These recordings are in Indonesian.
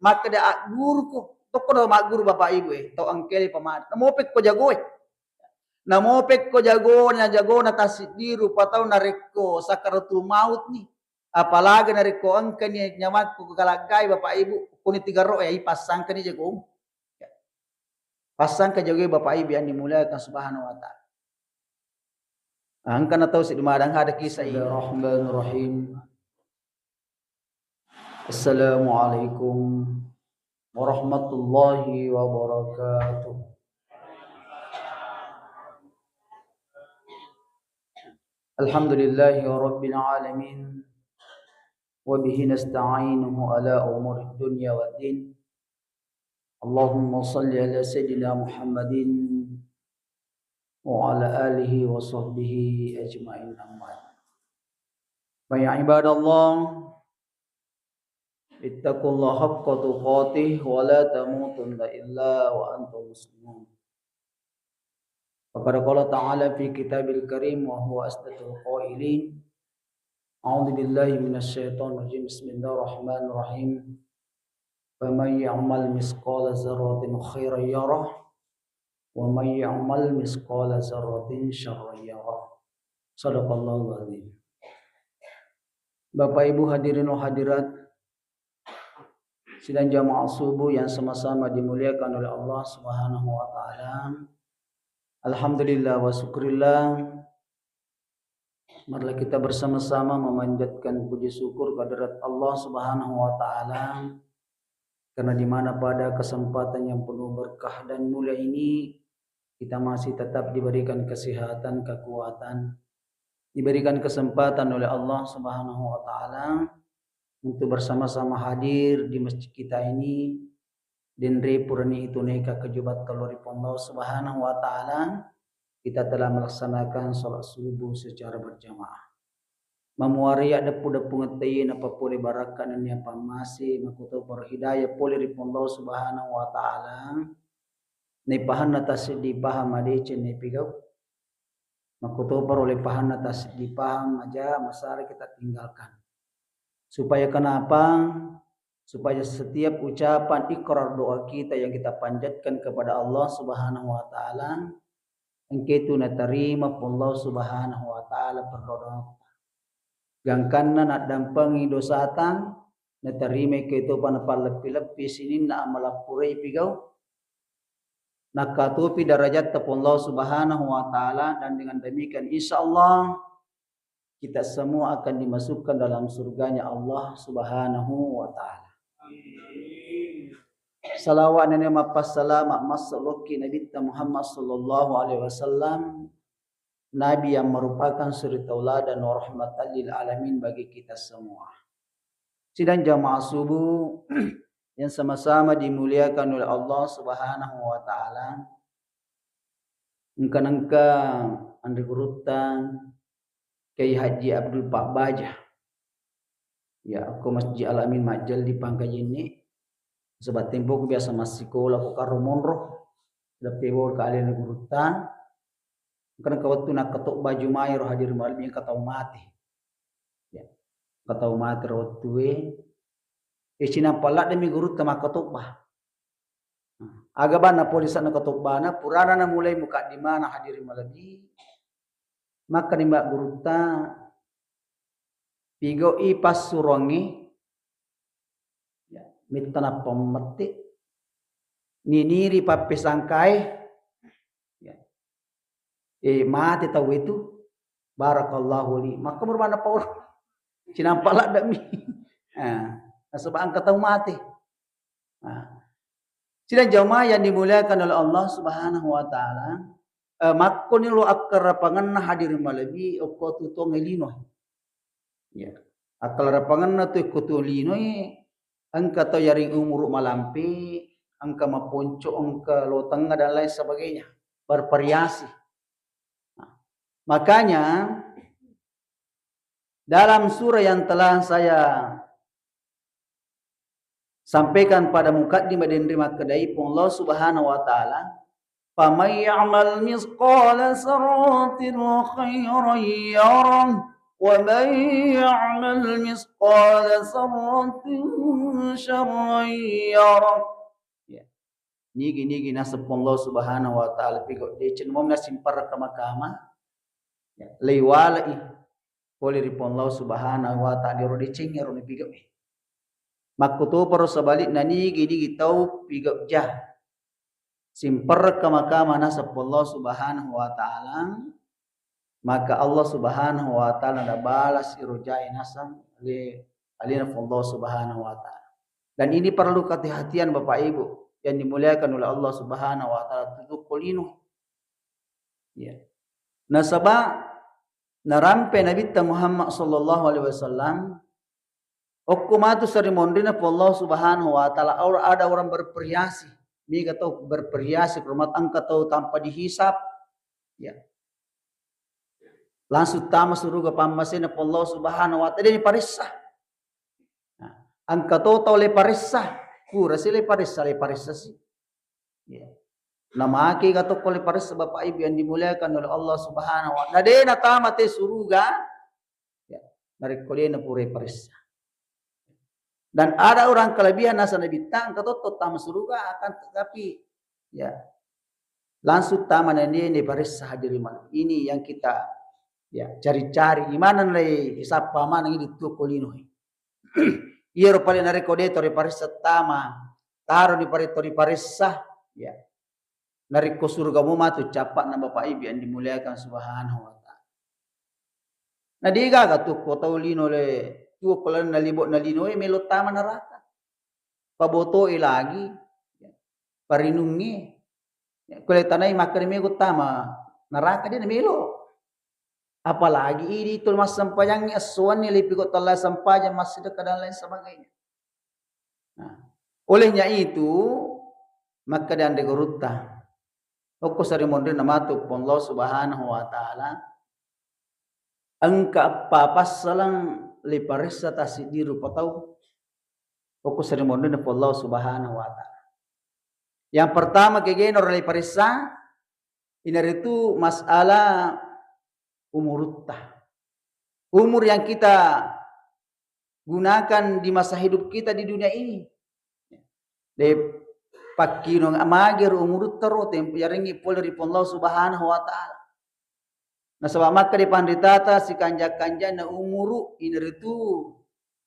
maka dia guru ko toko do mak guru bapak ibu to angkeli pamat namopek ko jago namopek ko jago na tasidiru patau na rekko sakaratul maut ni apalagi na rekko angkani nyamat ko kalagai bapak ibu kuni tiga roh ya ipasang kani jago pasang ka jago bapak ibu yang dimuliakan subhanahu wa ta'ala. Angka na tahu si dumadang hada kisah ini. Bismillahirrahmanirrahim. Assalamualaikum warahmatullahi wabarakatuh. Alhamdulillahi rabbil alamin. Wa bihi nasta'inuhu ala umuri dunya waddin. Allahumma salli ala sayyidina Muhammadin wa ala alihi wa sahbihi ajma'in amma. Ya ibadallah, ittaqullaha haqqa tuqatih wa la tamutunna illa wa antum muslimun. Faqad qala ta'ala fi kitabil karim wa huwa asdaqul qailin. A'udzu billahi minasy syaithanir rajim. Bismillahirrahmanirrahim. Faman ya'mal misqala dzarratin khairan yarah wa may ya'mal misqala dzarratin syarran yarah. Shadaqallahul azim. Bapak Ibu hadirin wa hadirat sidang jamaah subuh yang sama-sama dimuliakan oleh Allah Subhanahu wa taala. Alhamdulillah wa syukurillah. Marilah kita bersama-sama memanjatkan puji syukur kehadirat Allah Subhanahu wa taala. Karena di mana pada kesempatan yang penuh berkah dan mulia ini kita masih tetap diberikan kesehatan, kekuatan, diberikan kesempatan oleh Allah Subhanahu wa taala untuk bersama-sama hadir di masjid kita ini dan repurni itu neka kejubat kaloripun Allah Subhanahu wa taala. Kita telah melaksanakan salat subuh secara berjamaah. Memuaria depu-depu ngetiin apa boleh barakan ini apa masih makuto berhidayah boleh ripun Allah Subhanahu wa taala. Ni pahan atas dipaham adece ni pigau. Makuto oleh pahan atas dipaham aja masalah kita tinggalkan. Supaya kenapa? Supaya setiap ucapan ikrar doa kita yang kita panjatkan kepada Allah Subhanahu wa taala engke itu natarima Allah Subhanahu wa taala berdoa. Gangkanna nak dampangi dosatan natarima ke itu panapal lepi-lepi sini na amalapure pigau nakatupi darajat Allah Subhanahu wa taala dan dengan demikian insyaallah kita semua akan dimasukkan dalam surganya Allah Subhanahu wa taala. Amin. Salawat dan salam masaloki Nabi Muhammad sallallahu alaihi wasallam, nabi yang merupakan suri tauladan wa rahmatan lil alamin bagi kita semua. Sidang jamaah subuh yang sama-sama dimuliakan oleh Allah Subhanahu wa taala. Engka-engka andi gurutan Kiai Haji Abdul Pak Baja. Ya, aku Masjid Al-Amin Majal di Pangkajini. Sebab tempo aku biasa masih sekolah aku karo monroh. Dapat bawa ke alih gurutan. Karena waktu nak ketok baju mayur hadir malam yang kata mati. Ya. Kata mati waktu Cina palak demi guru tema ketubah. Aga bana polisa na ketubana purana na mulai muka di mana hadir maladi. Maka ni mbak guru ta pigo ipas surongi ya mitana pemetik niniri papisangkai ya mati tahu itu barakallahu li maka bermana power Cina palak demi sebab angkat tahu mati. Sidang jamaah yang dimuliakan oleh Allah Subhanahu wa taala, makko ni lo akar rapangan hadir malabi okko tutong elino. Ya. Akal rapangan na tu kutu lino angka to yaring umur malampi, angka maponco, angka lotang dan lain sebagainya, bervariasi. Makanya dalam surah yang telah saya sampaikan pada mukaddimah dan terima kedai Allah Subhanahu wa taala, "Faman ya'mal misqala dzarratin khairan yarah Wa man ya'mal misqala dzarratin syarran yarah. Ya. Nigi nasab Allah Subhanahu wa taala pigo de cen mom na simpar kama ya leiwala boleh ripon Allah Subhanahu wa taala ro de ceng ro ni pigo makuto paro sabalik nani gini tau pigo jah simpar kama nasab Allah Subhanahu wa taala maka Allah Subhanahu wa taala na balas irujai nasam li alina Allah Subhanahu wa taala. Dan ini perlu kehati-hatian Bapak Ibu yang dimuliakan oleh Allah Subhanahu wa taala tutup kulino. Ya. Nasaba narampe Nabi Muhammad sallallahu alaihi wasallam okkumatu sarimondina Allah Subhanahu wa taala ada orang berperiasi. Ni kata berperiasi rumah angka tahu tanpa dihisap. Ya. Langsung tama suruga pamasina Allah Subhanahu wa taala ni parissa. Nah, angka total le parissa, kura sile parissa sih. Ya. Nama aki kato kole parissa Bapak Ibu yang dimuliakan oleh Allah Subhanahu wa taala. Nadena tama te suruga. Ya, dari kolena pure parissa. Dan ada orang kelebihan nasa nabi tang kato tama suruga akan tetapi ya langsung tama ini parissa hadiri malam. Ini yang kita ya cari-cari gimana nih hisap paman ini tuh kolino iya rupanya nari kode tori parissa tama taruh di parissa ya nari ko surga mu matu capak na Bapak Ibu yang dimuliakan Subhanahu wa taala. Nah diga tuh kota lino le tuh kalau nalibot nalino melo tama neraka paboto lagi ya, parinungi ya, kalau tanai makan mego tama neraka dia melo. Apalagi ini itu mas sampayang asuan ni lipi ko telah sampajan masih dekat dan lain sebagainya. Nah, olehnya itu maka dan degurutta. Oko sari mondre namatu Allah Subhanahu wa taala. Angka papasalang liparissa tasidiru patau. Oko sari mondre na Allah Subhanahu wa taala. Yang pertama kegeno liparissa inaritu masalah umur yang kita gunakan di masa hidup kita di dunia ini. De pakino amagir umur taro tempo yaringi poleri Allah Subhanahu wa taala. Nah sebab maka di panditata si kanja-kanja na umuru ineritu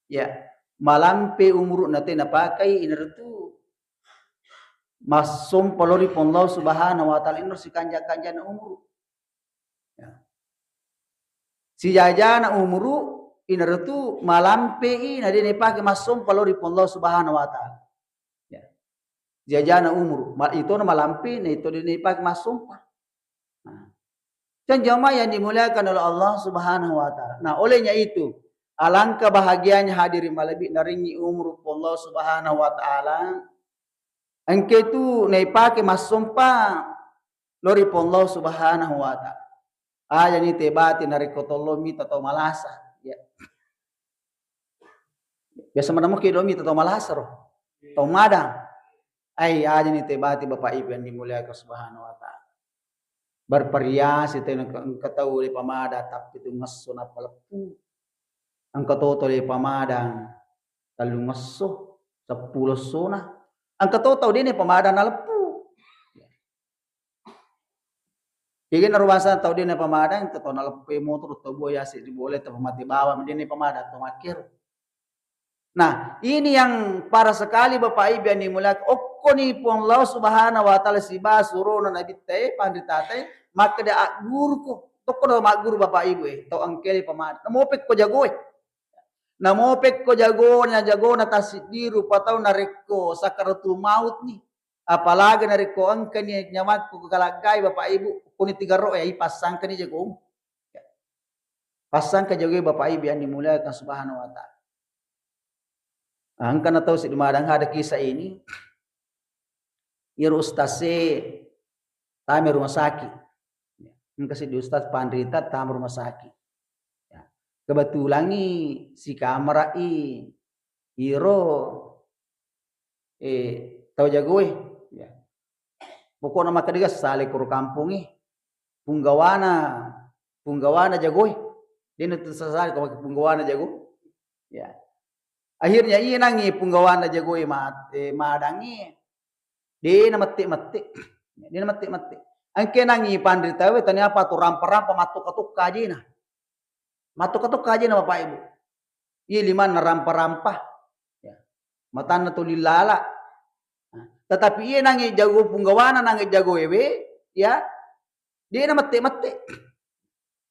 ya malampe umuru nate na pakai ineritu masum polori Allah Subhanahu wa taala inur si kanja-kanja na umuru. Ya. Si jajana umuru inaratu malampe na dine pake masum palori Allah Subhanahu wa taala. Ya. Jajana umuru itu na malampe na itu dine pake masum. Nah. Dan jamaah yang dimuliakan oleh Allah Subhanahu wa taala. Nah, olehnya itu alangkah bahagianya hadirin malabi naringi umur Allah Subhanahu wa taala. Engke tu na ipake masum pa lori Allah Subhanahu wa taala. Aja ni tebati nari kotolomi atau malasa ya. Biasa mana mungkin domi atau malasa roh. Atau madang. Ai aja ni tebati Bapak Ibu yang dimuliakan Subhanahu wa taala. Berperias itu engkau tahu le pamada tapi itu ngesso na palepu. Engkau tahu le pamadang talu ngesso 10 sona. Engkau tahu dia ni pamada na lepu. Jadi narwasa tahu dia na pamadang tahu na lepu motor tahu boya si boleh tahu mati bawa dia ni pamada tahu makir. Nah, ini yang parah sekali Bapak Ibu yang dimuliakan. Okko ni pun Allah Subhanahu wa taala si basurono nabi teh pandita teh maka dia guru ko. Toko do mak guru Bapak Ibu tahu angkeli pamada. Namopek ko jago. Namopek ko jago na tasidiru patau nareko sakaratul maut ni. Apalagi nareko angka ni nyamat ko kalagai Bapak Ibu kuni 3 roh ya pasang ka ni jago. Pasang ka jago Bapak Ibu yang dimuliakan Subhanahu wa taala. Angka na tahu si dumadang ada kisah ini. Iru ustase tame rumah sakit. Angka si ustaz pandrita tame rumah sakit. Ya. Kebetulan si kamera iro tahu jago ya. Pokoknya maka dia sale kur kampung punggawana jago Dia itu sasar kau punggawana jago. Ya. Akhirnya iya nangi punggawana jago madangi. Dia mati. Dia mati. Angke nangi pandri tahu tani apa tu rampa matuk kaji na. Matuk kaji na Bapak Ibu. Iya lima na rampa. Ya. Matana tu lilala. Tetapi iya nangi jago punggawana nangi jago ewe, ya. Dia mati.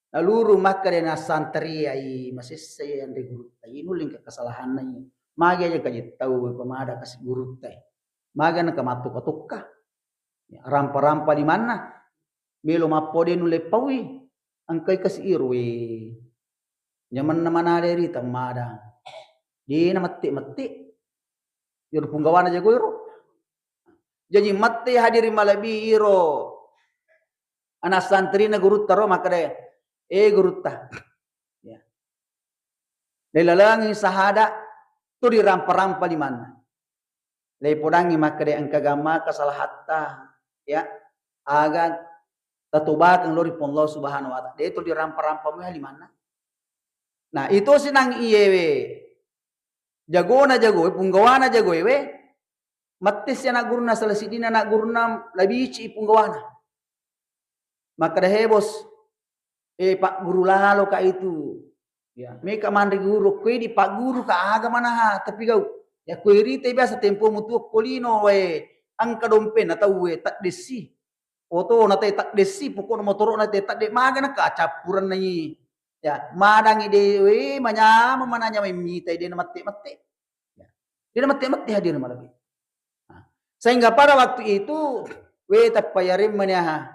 Lalu rumah kadena santri ai masih saya yang guru tai nuling ke kesalahan nai. Magi aja kaji tahu pemada kasih guru tai. Magi nak matuk. Ya, rampa di mana? Melo mapode nule pawi. Angkai kasih irwe. Nyaman mana dari tamada. Dia mati. Yur punggawana aja iro. Jadi mati hadiri malabi iro. Anak santri na guru taro makade guru ta. Ya. Lelalangi sahada tu di rampa di mana? Lei podangi makade angkagama kasalahatta ya agan tatubat ang lori pon Allah Subhanahu wa taala. Itu di rampa mo di mana? Nah, itu sinang iyewe. Jago punggawana jago we. Matis ya nak guruna salasidina nak guruna labici punggawana. Maka dah hebos Pak Guru lalo ka itu. Ya, mereka mandiri guru kue di Pak Guru ka aga mana ha tapi kau ya kue rite biasa tempo mutu kolino we angka dompen atau we tak desi. Foto na tak desi pokok motor na tak de maga na ka capuran nai. Ya, madang ide we manyama mananya mimita ide na mati. Ya. Dia mati hadir malabi. Nah, sehingga pada waktu itu we tapayarim manya.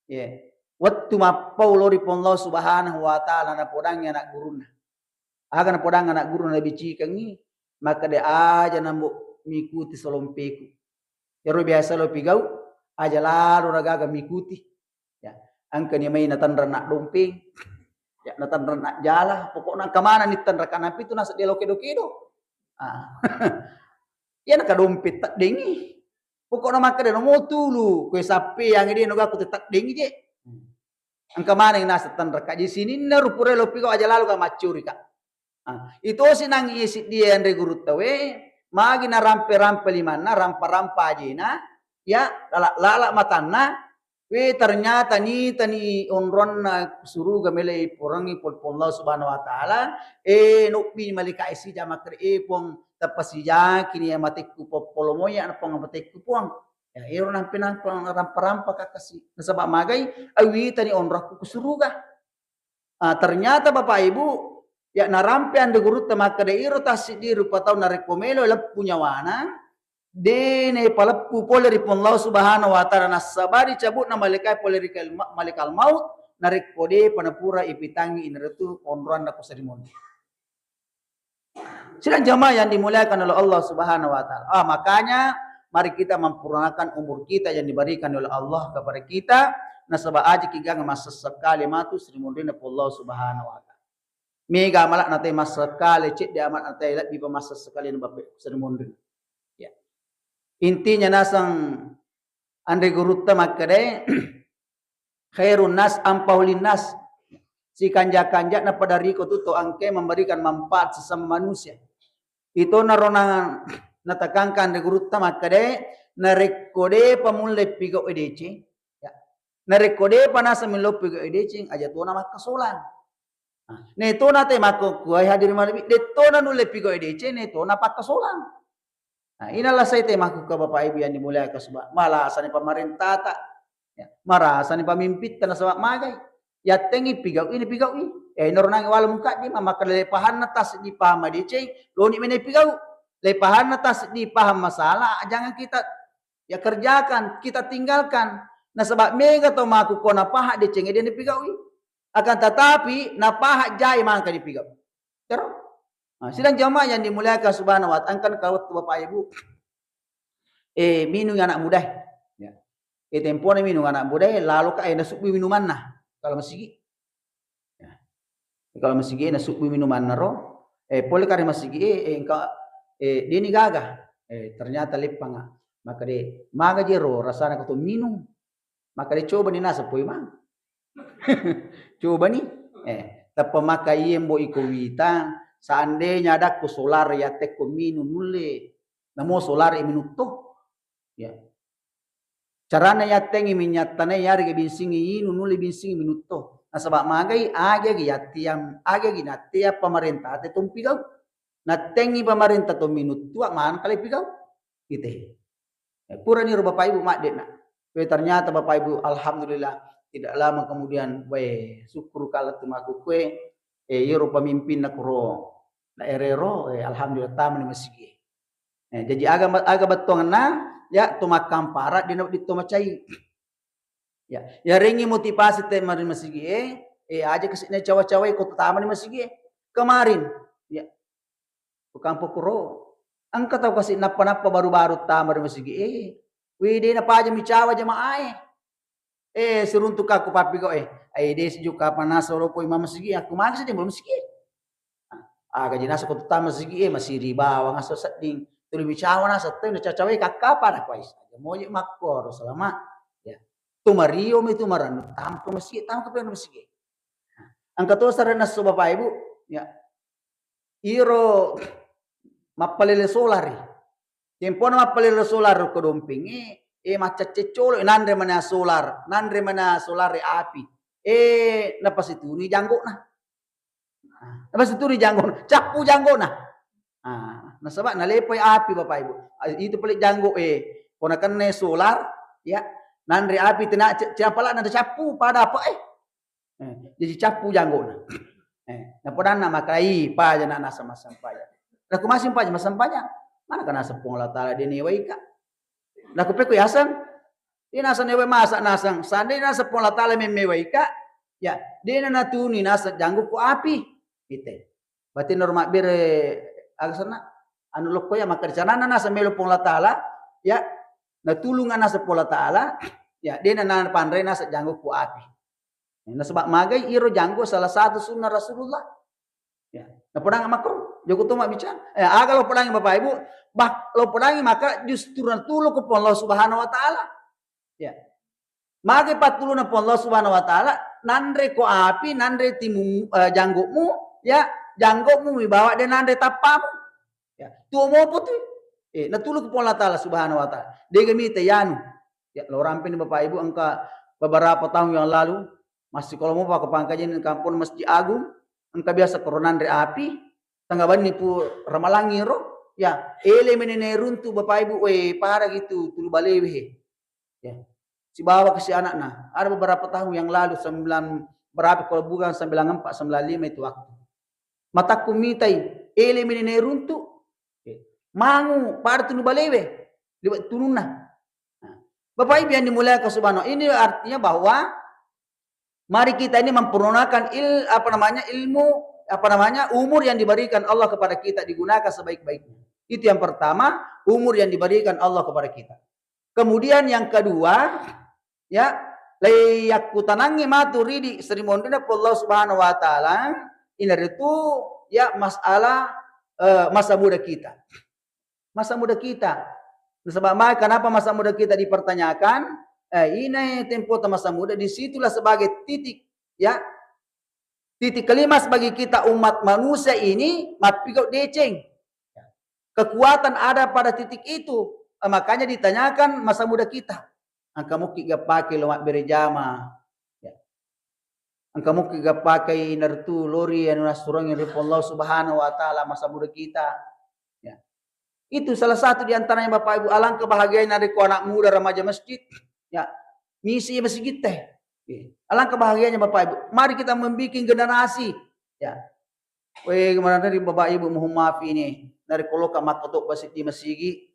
Ya. Waktu mapau lori pon Allah Subhanahu wa taala na podang anak guruna. Aga na podang anak guruna bici kangi maka de aja nambo mikuti solompeku. Yaro biasa lo pigau aja lalu nagaga mikuti. Ya, angka ni may natandra nak dompeng. Ya, natandra nak jala, pokoknya kemana ni tandra kanapi itu nasa delo kedo. Ah. Ya nak dompet tak dengi. Pokoknya maka de no tulu kue sapi yang ini noga aku tak dengi je. Angka mana yang nasa tandra ka di sini na rupure lo pigo aja lalu ka macuri ka. Itu sinang isi dia yang guru tawe magi na rampe lima na rampa aja na ya lala matana we ternyata ni tani onron na suruh gamele porangi pol Allah Subhanahu wa taala nukpi malika isi jamak pong tapasija kini matikku popolomoya na pong matikku puang. Ya, iro nang pinangpang rampa kakasi. Nasabak magay, awi tani onrak kusuruga. Ternyata Bapak Ibu, ya narampe ande gurut maka de iro tasidiru patau narekomelo leppu nyawana. Dene paleppu poleri pon Allah Subhanahu wa taala nasabari cabut na malaikat poleri malikal maut narekode panapura ipitangi inretu onran na kusarimon. Sidang jamaah yang dimuliakan oleh Allah Subhanahu wa taala. Makanya mari kita mempergunakan umur kita yang diberikan oleh Allah kepada kita. Nasabah aja kigang masa sekali matu Sri Mundina Allah Subhanahu wa taala. Mega malak nate masa sekali cek dia amat nate di masa sekali Bapak Sri Mundina. Ya. Intinya nasang ande gurutta makade khairun nas ampaulin nas. Si kanja na pada riko tuto angke memberikan manfaat sesama manusia. Itu naronangan natakangkan de gurutta makade narekode pamule pigo edece ya narekode panasa milo pigo edece aja to na makasolan ne to na te mako kuai hadir malabi de to na nule pigo edece ne to na pakasolan. Inilah saya te mako ka Bapak Ibu yang dimuliakan sebab malasan pemerintah tak ya marasan pemimpin tanah sebab magai ya tengi pigau ini nornang wala muka di mama kelepahan atas di paham edece loni mene pigau lepahan atas dipaham masalah, jangan kita ya kerjakan, kita tinggalkan. Nah sebab mega to maku kona paha de cenge dia dipigawi. Akan tetapi na paha jai mangka dipigau. Terus. Sidang jamaah yang dimuliakan Subhanahu wa taala angkan kawat Bapak Ibu. Minum anak muda. Ya. Tempo na minum anak muda lalu ka nasuk minuman nah. Kalau masih ya. Kalau masih nasuk minuman na ro pole kare masih engka dia ni gagah ternyata lepang maka dia maga jero rasana kau minum maka dia coba ni nasa poi mang coba ni Tapamakai embo iko wita seandainya ada ku solar ya teko minu nulle namo solar e minuto ya carana ya tengi minyatane ya rege binsingi inu nulle binsingi minuto nasaba magai age gi yatiam age gi natia pemerintah te tumpi kau natengi pemerintah to minuto man kali pigau gitu pura ni bapak ibu mak dek nak ternyata bapak ibu alhamdulillah tidak lama kemudian syukur kalau tumaku kue yoro pemimpin nak ro na erero alhamdulillah tamu ni masigi jadi aga betong na ya tumakam para di tomacai ya ringi motivasi te mari masigi aja kesini cawa-cawa ikut tamu ni masigi kemarin ya bukan pokoro angka tahu kasih napa-napa baru-baru tamu ni masigi wede na pa aja micawa jamaah seruntuk aku papi kau des juga panas soro koi mama sigi aku maksa dia belum sigi aga jinasa ko tama sigi masih riba ngaso seding tuli bicawa na sateng cacawe kakapa na kuais moye makor selama ya tu mario me tu maranu tam ko masigi tam ko peno masigi angka to sarana so bapak ibu ya iro mapalele solari tempo na mapalele solar ko dompingi macet cecolo nandre mana solar api napas itu ni janggo nah napas itu ni janggo capu janggo nah nasabak nalepoy api bapak ibu itu pelik janggo ponakan ne solar ya nandre api tina siapa lah nanda capu pada apa jadi capu janggo nah napodan nama kai pa jana nasa masampaya aku masih pa masampaya mana kana sepong la taala dini waika na kupeku yasan ina sanewe masa nasang sande na sa pola tala memewaika ya dina natuni nasa janggu ku api ite berarti norma bere agasana anu lokko ya makarjanana nasa melo pola tala ya natulungan nasa pola tala ya dina na pandre nasa janggu ku api na sebab magai iro janggu salah satu sunnah Rasulullah ya na podang makro jogo to mak bicara aga lo podangi bapak ibu lo podangi maka justru natulu ko Allah Subhanahu wa taala ya mage patulu na Allah Subhanahu wa taala nandre ko api nandre timu janggomu ya janggomu wibawa de nandre tapamu ya tu mo putu natulu ko Allah taala Subhanahu wa taala degemi te yanu ya lo rampin bapak ibu angka beberapa tahun yang lalu masih kalau mau pak pangkajan kampung Masjid Agung angka biasa koronan re api tanggapan nipu ramalangi ro ya ele menene runtu bapak ibu para gitu tulu balewe ya si bawa ke si anak nah ada beberapa tahun yang lalu 9 berapa kalau bukan 94 95 itu waktu mataku mitai ele menene runtu mangu para tulu balewe liwat tununa bapak ibu yang dimuliakan subhanahu ini artinya bahwa mari kita ini mempergunakan ilmu umur yang diberikan Allah kepada kita digunakan sebaik-baiknya. Itu yang pertama, umur yang diberikan Allah kepada kita. Kemudian yang kedua, ya, layak kutanangi maturidi Sri Mondina Allah Subhanahu wa taala, ini itu ya masalah masa muda kita. Masa muda kita. Sebab kenapa masa muda kita dipertanyakan? Ini tempo masa muda disitulah sebagai titik ya titik kelima bagi kita umat manusia ini mapikau deceng kekuatan ada pada titik itu makanya ditanyakan masa muda kita angka muki ga pakai lomak berjama ya angka muki ga pakai nertu lori anu nasurang Allah Subhanahu wa taala masa muda kita ya itu salah satu di antaranya Bapak Ibu alangkah bahagianya dari anak muda remaja masjid ya misi masjid teh alangkah bahagianya Bapak Ibu mari kita membuat generasi ya kemana dari Bapak Ibu mohon maaf ini dari koloka makotok basit di masjid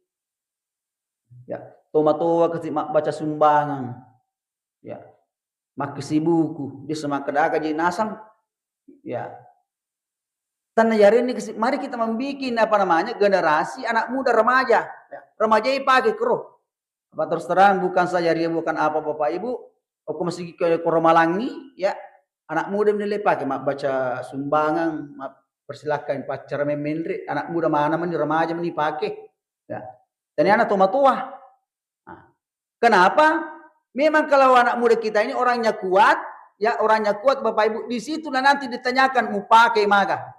ya tomato kasi baca sumbangan ya makisi buku di semak kedaga jadi nasang ya tanah yari ini mari kita membuat generasi anak muda remaja ya. Remaja ini pakai keruh apa terus terang bukan saja dia bukan apa Bapak Ibu aku masih ke Koromalangi ya anak muda menilai pakai mak baca sumbangan persilakan pacar memendri anak muda mana meni remaja meni pakai ya dan anak tua nah, kenapa memang kalau anak muda kita ini orangnya kuat ya orangnya kuat Bapak Ibu, di situ nanti ditanyakan mau pakai maga.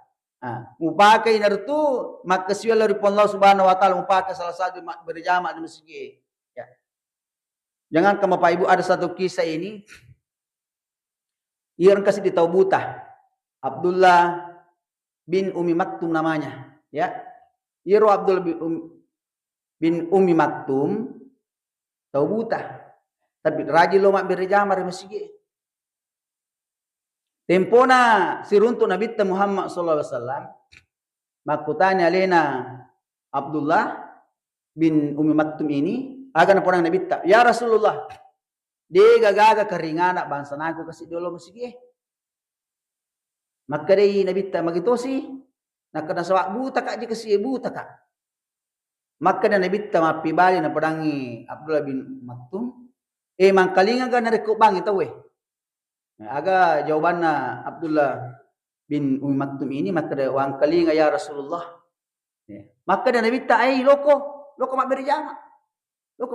Mau pakai itu maka siwala dari Allah Subhanahu wa taala mau pakai salah satu berjamaah di masjid. Ya. Jangan Bapak Ibu ada satu kisah ini yang kasih ditahu buta. Abdullah bin Umi Maktum namanya, ya. Iro Abdullah bin Umi Maktum tahu buta. Tapi rajin lo mak berjamaah di masjid. Tempona siruntu Nabi Muhammad sallallahu alaihi wasallam makutanya lena Abdullah bin Umi Maktum ini akan porang Nabi ta ya Rasulullah dia gaga keringan nak bangsa naku kasih dulu masjid maka dei Nabi ta magitosi nak kena sawak buta kak je kasih buta kak maka dan Nabi ta mapi bali na padangi Abdullah bin Maktum mangkalinga ga nareko bang itaw aga jawabanna Abdullah bin Umi Maktum ini maka dia wang kalinga ya Rasulullah. Maka dia Nabi ta loko mak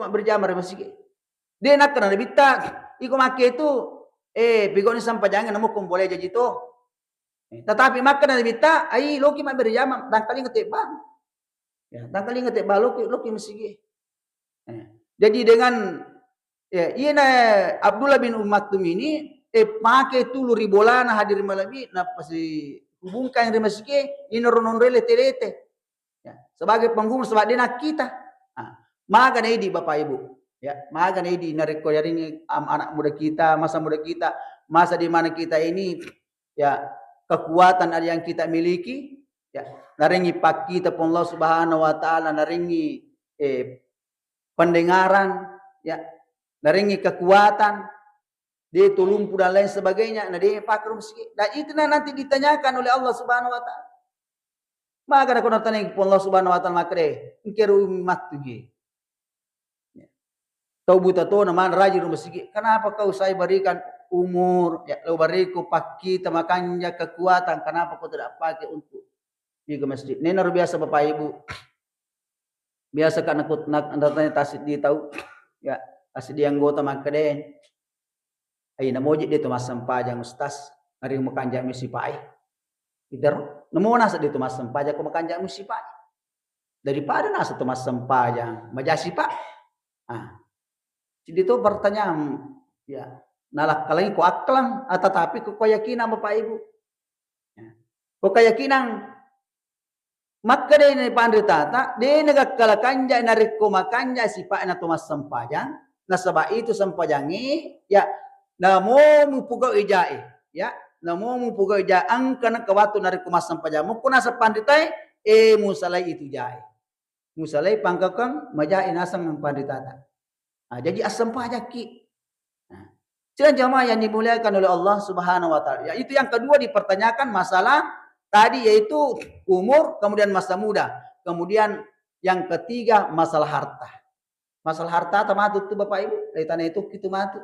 berjamaah di masjid. Dia nak kena Nabi ta iko make itu bigoni sampajangan namo kung boleh jadi itu. Tetapi maka Nabi ta loki mak berjamaah dan kalinga te bang. Ya, dan kalinga te loki masjid. Jadi dengan na Abdullah bin Umi Maktum ini pakai tu luri bola na hadir malabi na pasi hubungkan di masjid ini ronon lete ya sebagai penghubung sebab dia nak kita maka di Bapak Ibu ya maka di nareko ini anak muda kita masa di mana kita ini ya kekuatan ada yang kita miliki ya naringi pak kita pun Allah Subhanahu wa taala naringi pendengaran ya naringi kekuatan dia tulumpu dan lain sebagainya. Nah dia pakai masjid. Dan itu nanti ditanyakan oleh Allah Subhanahu wa taala. Maka aku nanya Allah Subhanahu wa taala maka deh ingkeru mat tugi. Tahu buta to nama rajin masjid. Kenapa kau saya berikan umur ya lo beriku paki tamakannya kekuatan kenapa kau tidak pakai untuk pergi ke masjid. Ini luar biasa Bapak Ibu. Biasa kan aku nak tanya tasik dia tahu ya tasik dia anggota maka deh namoji dia tu mas sampajang ustaz hari makanjang musipai idar namo nasa dia tu mas sampajang ko makanjang musipai daripada nasa tu mas sampajang majasi pak jadi tu pertanyaan ya nalak kalai ko aklang tetapi ko keyakinan Bapak Ibu ko keyakinan maka dia ni pandai tata dia negak kalakanja narik ko makanja sipak na tu mas sampajang nasaba itu sampajangi ya namo mu pugau ijai ya namo mu pugau ijai angkana kawatu nari kumasam pajamu kuna sa panditai musalai itu jai musalai pangkakang majai nasang ng panditata jadi asam pajaki Jangan jamaah yang dimuliakan oleh Allah Subhanahu wa taala. Ya, itu yang kedua dipertanyakan masalah tadi yaitu umur, kemudian masa muda. Kemudian yang ketiga masalah harta. Masalah harta tamatu tuh Bapak Ibu, dari tanah itu kita matu.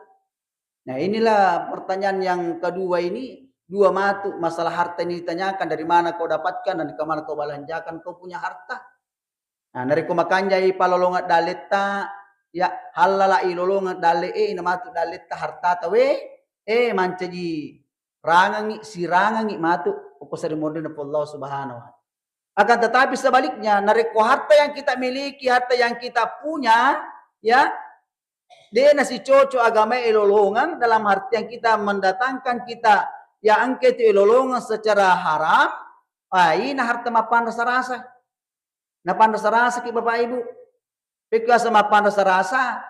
Nah, inilah pertanyaan yang kedua ini, dua matu masalah harta ini ditanyakan dari mana kau dapatkan dan kemana kau belanjakan kau punya harta. Nah, dari kau makan jai palolongat daleta ya halala ilolongat dale ina matu daleta harta tawe mancaji rangangi sirangangi matu ukusari modern Allah Subhanahu wa taala. Akan tetapi sebaliknya nareko harta yang kita miliki, harta yang kita punya ya dia nasi coco agama ilolongan dalam arti yang kita mendatangkan kita ya angket ilolongan secara haram ina harta mapan rasa-rasa napan rasa-rasa ki Bapak Ibu pika sama mapan rasa-rasa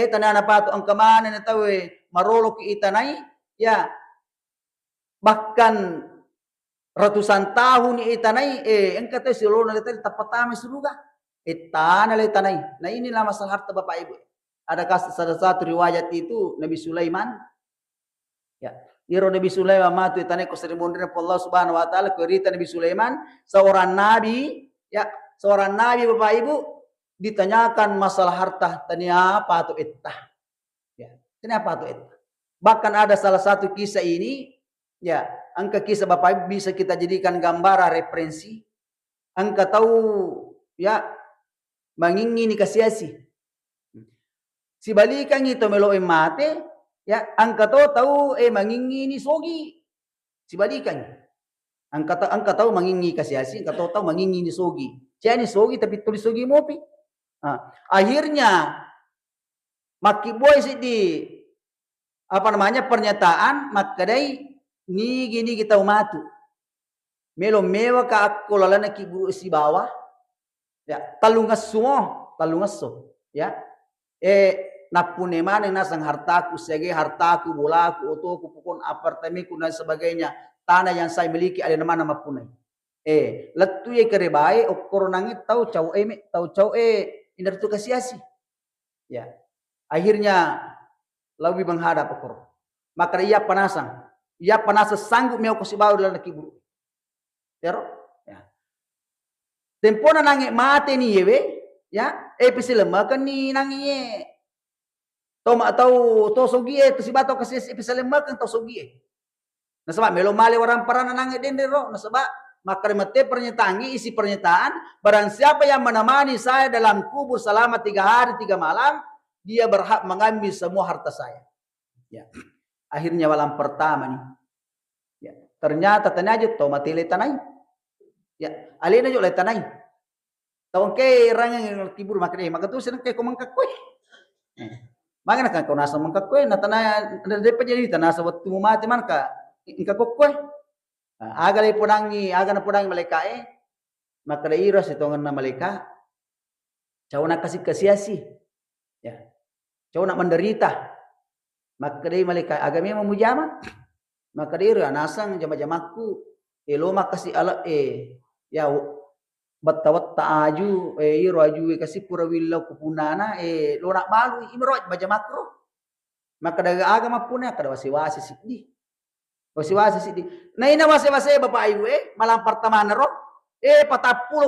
tanana pato ang kamana na tawe marolo ki itanay ya bahkan ratusan tahun ni itanay engkate silolo na litan tapatami suruga itana litanay na inilah masalah harta Bapak Ibu. Adakah salah satu riwayat itu Nabi Sulaiman ya iro Nabi Sulaiman matu itanay ko seremoninya Allah Subhanahu wa taala kerita Nabi Sulaiman seorang nabi ya seorang nabi Bapak Ibu ditanyakan masalah harta tanya apa tu ittah ya kenapa tu ittah bahkan ada salah satu kisah ini ya angka kisah Bapak Ibu bisa kita jadikan gambaran referensi angka tahu ya mangingini kasiasi si balikan itu meloe mate Ya, angka tahu mangingi ni sogi. Sibalikan. Angka tahu mangingi kasiasi, angka tahu mangingi ni sogi. Jadi sogi tapi tulis sogi mopi. Akhirnya maki boy sih di pernyataan makadai ni gini kita umatu. Melo mewa ka aku lalana ki guru si bawah. Ya, talungas so. Ya. Napune mana nasang hartaku, sege hartaku, bolaku, otoku, pukun apartemenku dan sebagainya. Tanah yang saya miliki ada nama punai. Letu ye kerebai okor nangit tahu cau indar tu kasiasi. Ya. Akhirnya lebih menghadap okor. Maka ia panasa sanggup meu ko si bawa dalam kibu. Tero? Ya. Tempona nangit mate ni yewe, ya, episilemakan ni nangiye. Tau sogie tu si bato kasi episilemakan tau sogie. Nasaba melo male orang parana nangit dendero, nasaba maka mate pernyataan isi pernyataan barang siapa yang menemani saya dalam kubur selama 3 hari 3 malam, dia berhak mengambil semua harta saya. Ya. Akhirnya malam pertama nih. Ya. Ternyata tanah to mati le tanai. Ya, alena jo le tanai. Tawon ke rangang kibur maka tu senang ke komang kakoi. Makanya kan kau nasa mangkakoi na tanah depa jadi tanah sawat tu mati man ka ingka kokoi. Aga na pudangi maleka maka iras itongan na maleka. Cau nak kasih kasiasi. Ya. Cau nak menderita. Maka dai maleka agami memujama. Maka dai anasang jama-jamaku eloma kasih ala ya batawat aju iro aju kasih pura willa kupunana lo nak balu imroj bajamakro. Maka daga agama punya kada wasi-wasi sidi. Wasi-wasi sidi. Nah ina wasi-wasi bapak ibu malam pertama nero 40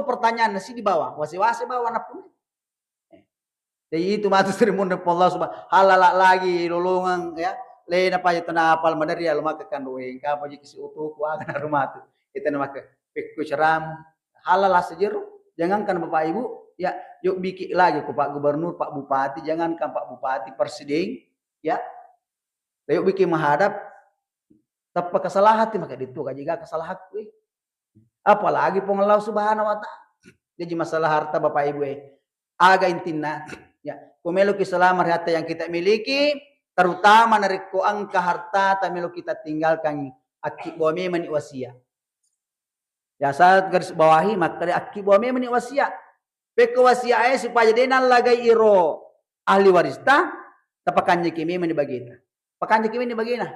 pertanyaan nasi di bawah. Wasi-wasi bawah na punya. Jadi itu matu serimun Allah subhanahu halala lagi lolongan ya. Lena pa ito na apal madari ya lumaka kanduwe ka pa kisi utuh ku agan rumah tu. Kita nama ke pekku ceram halal sejeru. Jangankan bapak ibu ya yuk bikin lagi ku Pak Gubernur, Pak Bupati, jangankan Pak Bupati, Presiden ya. Yuk bikin menghadap tanpa kesalahan maka itu kajiga kesalahan apalagi pengelau subhanahu wa ta'ala. Jadi masalah harta bapak ibu aga intina ya kumelo keselamatan harta yang kita miliki terutama dari angka harta tamelo kita tinggalkan akib bome mani wasia. Ya saat garis bawahi maka akib bome mani wasia. Peko wasia supaya denal lagai iro ahli warista tapakannya kimi mani bagina. Pakannya kimi ni bagina.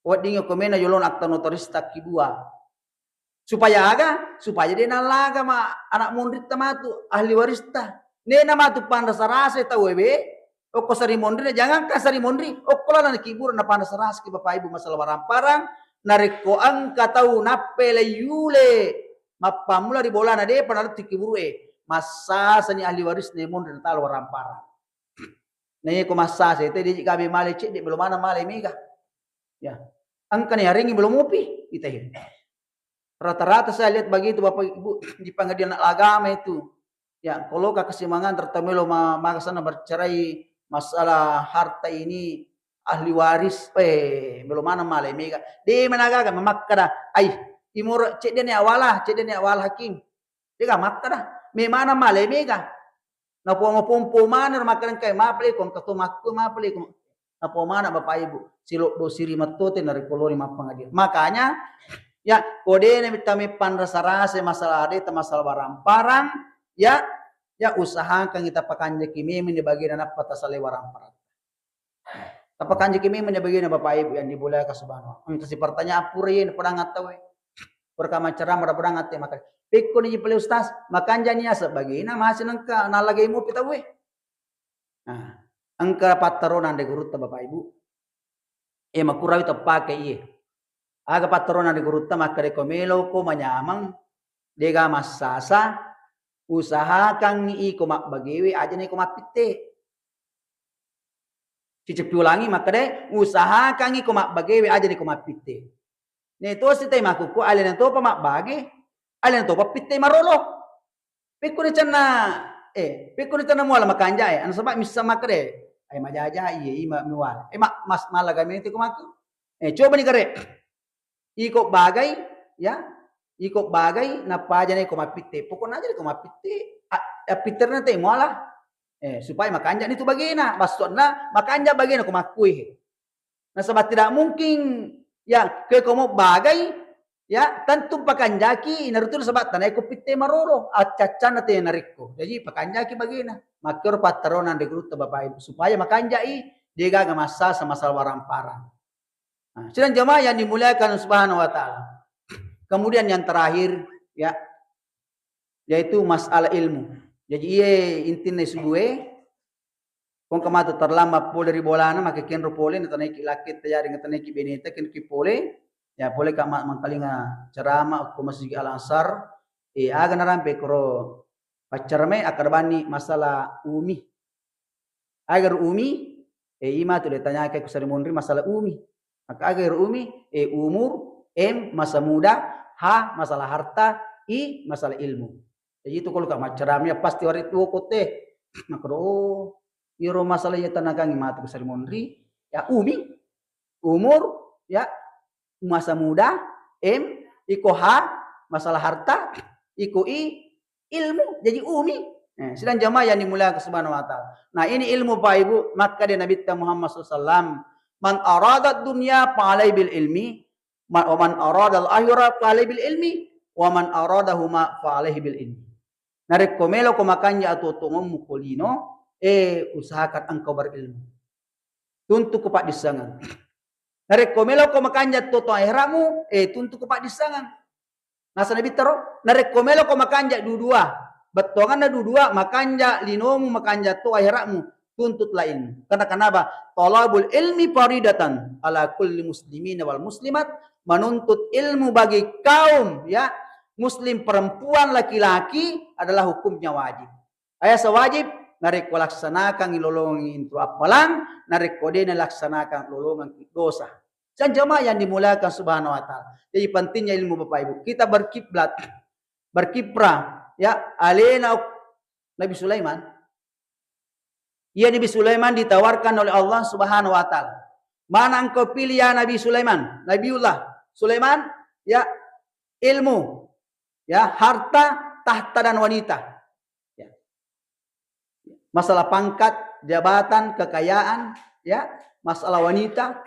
Wadingo komena yolon akta notarista kidua. Supaya denal laga ma anak mundrit tamatu ahli warista. Nena matu pandas rasa tahu oko sari mondri jangan kan sari mondri okola na kibur na pandas rasa ki bapak ibu masalah waramparang nariko angka tahu napele yule mapamula di bola na de panal tikibur masa sani ahli waris ne mondri na tal waramparang. Ne ko masa se te di kabe male cek di belum mana male mega. Ya. Angka ni haringi belum upi kita ini. Rata-rata saya lihat begitu bapak ibu di pengadilan agama itu. Ya, kalau kesemangan tertemelo maka sana bercerai masalah harta ini ahli waris belum mana male mega de managaga mamakada ai imur cek dene awal hakim dia makada me mana male mega na pompo mana makanan kai maple kon kato makku maple kon na mana bapak ibu silok do siri matote na rekolori mapangadilan makanya ya kode ne mitame panrasa-rasa masalah ada masalah barang-barang ya usahakan kita pakannya kimi di bagian apa tasale waramparang. Tapakannya kimi di bagian bapak ibu yang diboleh ka subhanahu. Ang kasi pertanyaan purin pedangat tawe. Perkama ceram ada pedangat te maka. Pikko ni pele ustaz makan jania sebagina masih nangka nalagay mo pitawe. Nah, angka pattaronan de gurut bapak ibu. Makurawi tapake iye. Aga pattaronan de gurut maka rekomelo ko manyamang dega masasa usahakan ni iko bagewe aja ni ko mapite. Cicip ulangi maka deh usahakan iko bagewe aja ni ko mapite. Neto si tay makuku alin to pa mabage, alin to pa pite marolo. Pikko ni cana mo ala makanja ano sabab misa maka deh Ay majaja iya ima miwala. Mas malagamete kumaku. Coba nih kare. Iko bagay ya. Iko bagay na pajane ko mapitte. Pokoknya aja ko mapitte. Piter na te moala. Supaya makanja itu bagina. Maksudnya makanja bagina ko makui. Nah sebab tidak mungkin ya ke komo bagay ya tentu pakanjaki inarutur sebab tanai ko pitte maroro acacana te narikko. Jadi pakanjaki bagina. Makyor patronan de gruta Bapak Ibu supaya makanjai dia gak masa sama waramparang. Nah, sedang jemaah yang dimuliakan Subhanahu wa taala. Kemudian yang terakhir ya yaitu masalah ilmu. Jadi ia intine subuhe kung kamato terlama pole ri bolana makikenro pole na tanay kilakit tayari nga tanay kibeneta ken ki pole ya pole ka mangkalinga ceramah ko masjid al-Ansar aga narampe kro pacarme akarbani masalah umi. Agar umi ima tu ditanya ke kusarimunri masalah umi. Maka agar umi umur, masa muda, ha masalah harta, masalah ilmu. Jadi itu kalau kak ceramnya pasti hari itu kote. Maka iro masalah ya tanagang mata kusarimunri ya umi, umur, ya masa muda, iko ha masalah harta, iko ilmu jadi umi. Sedang jamaah yang dimuliakan Subhanahu wa taala. Nah, ini ilmu Pak Ibu, maka dia Nabi Muhammad SAW, man arada dunya fa'alai bil ilmi, wa man arada al-akhirah fa'alai bil ilmi, wa man aradahuma fa'alai bil ilmi. Narek komelo ko makanya atau tungom mukulino, usahakan engkau berilmu. Tuntuk ko pak disangan. Narek komelo ko makanya toto akhiramu, tuntuk ko pak disangan. Nasa Nabi taro, narek komelo ko makanya dua-dua. Betongan na dua makanja linomu makanja tu akhiratmu tuntutlah ilmu. Karena kenapa? Talabul ilmi faridatan ala kulli muslimin wal muslimat, menuntut ilmu bagi kaum ya muslim perempuan laki-laki adalah hukumnya wajib. Ayah sewajib narik laksanakan ilolongan itu apalang narik kode laksanakan lolongan dosa. Dan jemaah yang dimuliakan Subhanahu wa taala. Jadi pentingnya ilmu Bapak Ibu. Kita berkiblat berkiprah ya alena Nabi Sulaiman. Ya Nabi Sulaiman ditawarkan oleh Allah Subhanahu wa taala. Mana engkau pilih ya Nabi Sulaiman? Nabiullah Sulaiman ya ilmu, ya harta, tahta dan wanita. Ya. Masalah pangkat, jabatan, kekayaan, ya, masalah wanita,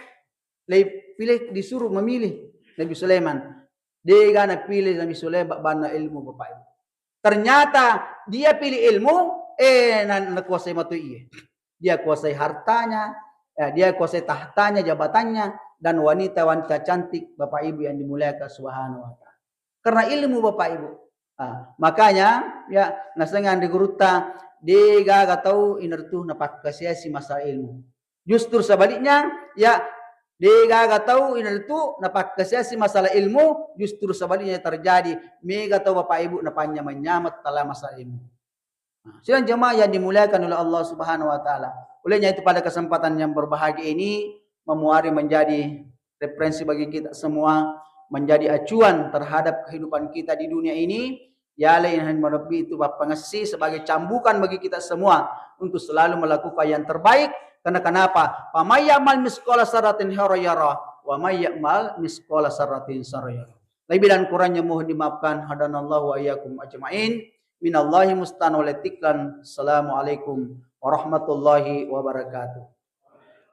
pilih disuruh memilih Nabi Sulaiman. Dia gana pilih Nabi Sulaiman bana ilmu Bapak Ibu. Ternyata dia pilih ilmu, kuasai matu iya. Dia kuasai hartanya, dia kuasai tahtanya, jabatannya, dan wanita-wanita cantik Bapak Ibu yang dimuliakan Subhanahu wa taala. Karena ilmu Bapak Ibu. Makanya ya nasengan diguruta dia gak tahu inertuh napak kasiasi masalah ilmu. Justru sebaliknya ya dia gak tahu inertuh napak kasiasi masalah ilmu, justru sebaliknya terjadi. Mega tahu Bapak Ibu napanya menyamat dalam masalah ilmu. Sedang jemaah yang dimuliakan oleh Allah Subhanahu wa taala. Olehnya itu pada kesempatan yang berbahagia ini memuari menjadi referensi bagi kita semua, menjadi acuan terhadap kehidupan kita di dunia ini. Ya lain Rabbi itu Bapak ngasih sebagai cambukan bagi kita semua untuk selalu melakukan yang terbaik. Karena kenapa? Pamayyamal misqala sarratin harayara wa mayyamal misqala sarratin sarayara. Lebih dan kurangnya mohon dimaafkan. Hadanallahu wa iyyakum ajmain. Minallahi musta'an wa latiklan. Assalamualaikum warahmatullahi wabarakatuh.